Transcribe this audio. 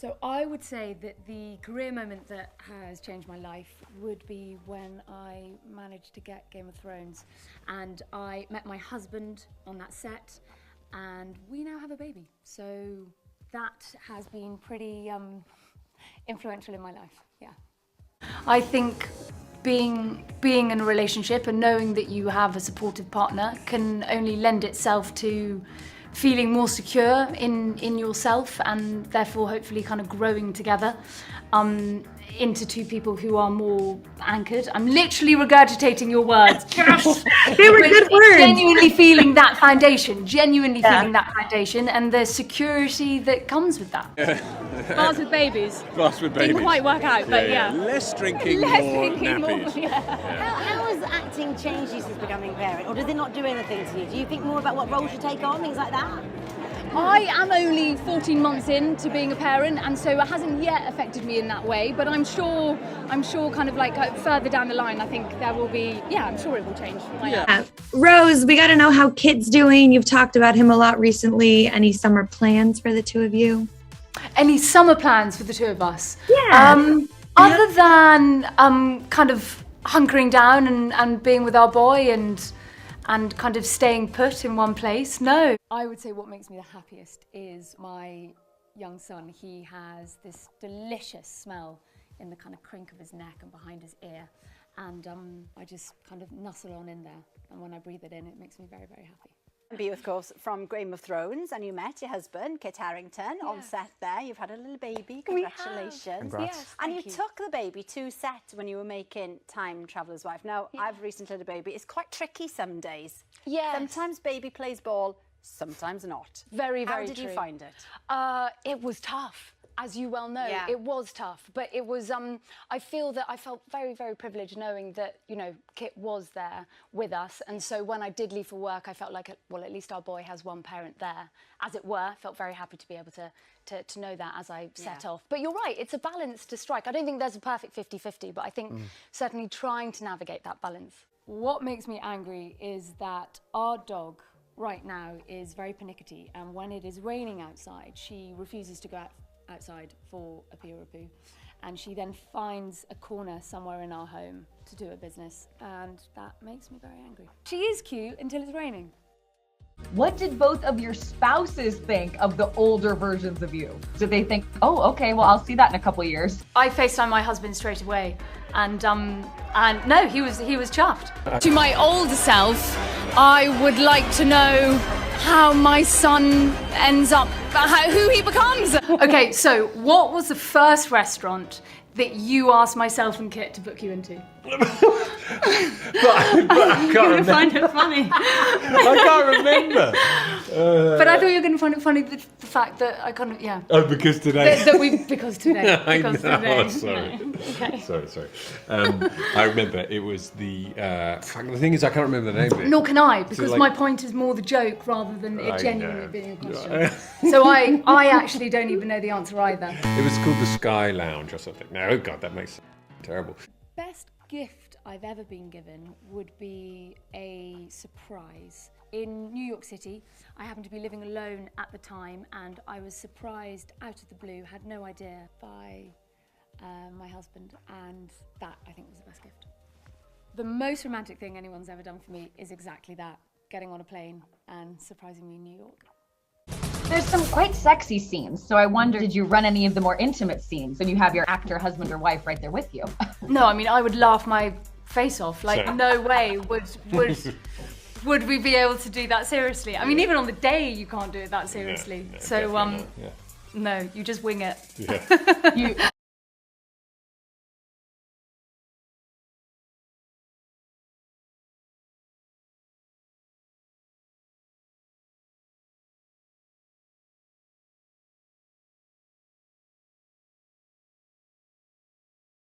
So I would say that the career moment that has changed my life would be when I managed to get Game of Thrones, and I met my husband on that set, and we now have a baby. So that has been pretty influential in my life, yeah. I think being in a relationship and knowing that you have a supportive partner can only lend itself to feeling more secure in yourself, and therefore hopefully kind of growing together into two people who are more anchored. I'm literally regurgitating your words. Yes! They were good words. Genuinely feeling that foundation, feeling that foundation, and the security that comes with that. Bars with babies. Bars with babies. Didn't quite work out, but yeah. Less drinking, more nappies. How has acting changed you since becoming a parent? Or does it not do anything to you? Do you think more about what roles you take on, things like that? I am only 14 months into being a parent, and so it hasn't yet affected me in that way, but I'm sure kind of like further down the line, I think there will be, I'm sure it will change. Rose, we got to know how Kit's doing. You've talked about him a lot recently. Any summer plans for the two of you? Any summer plans for the two of us? Yeah. Other than kind of hunkering down and being with our boy and kind of staying put in one place, no. I would say what makes me the happiest is my young son. He has this delicious smell in the kind of crink of his neck and behind his ear, and I just kind of nuzzle on in there, and when I breathe it in, it makes me very, very happy. You, of course, from Game of Thrones, and you met your husband, Kit Harington, on set there. You've had a little baby. Congratulations. Congrats. Yes, And you thank took the baby to set when you were making Time Traveller's Wife. Now, I've recently had a baby. It's quite tricky some days. Yes. Sometimes baby plays ball, sometimes not. Very, very How did you true. find it? It was tough, as you well know. Yeah. It was tough, but it was, I felt very, very privileged knowing that, Kit was there with us. And so when I did leave for work, I felt like, well, at least our boy has one parent there, as it were. Felt very happy to be able to know that as I set off. But you're right, it's a balance to strike. I don't think there's a perfect 50-50, but I think certainly trying to navigate that balance. What makes me angry is that our dog right now is very pernickety, and when it is raining outside, she refuses to go outside for a pee or a poo, and she then finds a corner somewhere in our home to do her business, and that makes me very angry. She is cute until it's raining. What did both of your spouses think of the older versions of you? Did they think, oh, okay, well, I'll see that in a couple years? I FaceTime my husband straight away, and no, he was chuffed. To my older self, I would like to know how my son ends up, who he becomes. Okay, so what was the first restaurant that you asked myself and Kit to book you into? but I can't remember. Find it funny. I can't remember. But I thought you were going to find it funny, the fact that I kind of, Oh, because today. because today. I know. Today. Sorry. Okay. Sorry. I remember it was the. The thing is, I can't remember the name of it. Nor can I, because like- my point is more the joke rather than I it genuinely know. being a question. So I actually don't even know the answer either. It was called the Sky Lounge or something. No, oh God, that makes it terrible. Best gift I've ever been given would be a surprise. In New York City, I happened to be living alone at the time, and I was surprised out of the blue, had no idea, by my husband, and that, I think, was the best gift. The most romantic thing anyone's ever done for me is exactly that, getting on a plane and surprising me in New York. There's some quite sexy scenes, so I wonder, did you run any of the more intimate scenes when you have your actor husband or wife right there with you? No, I mean, I would laugh my face off. Like, Same. no way would we be able to do that seriously. I mean, even on the day, you can't do it that seriously. No, So, definitely not, yeah. no, you just wing it. Yeah.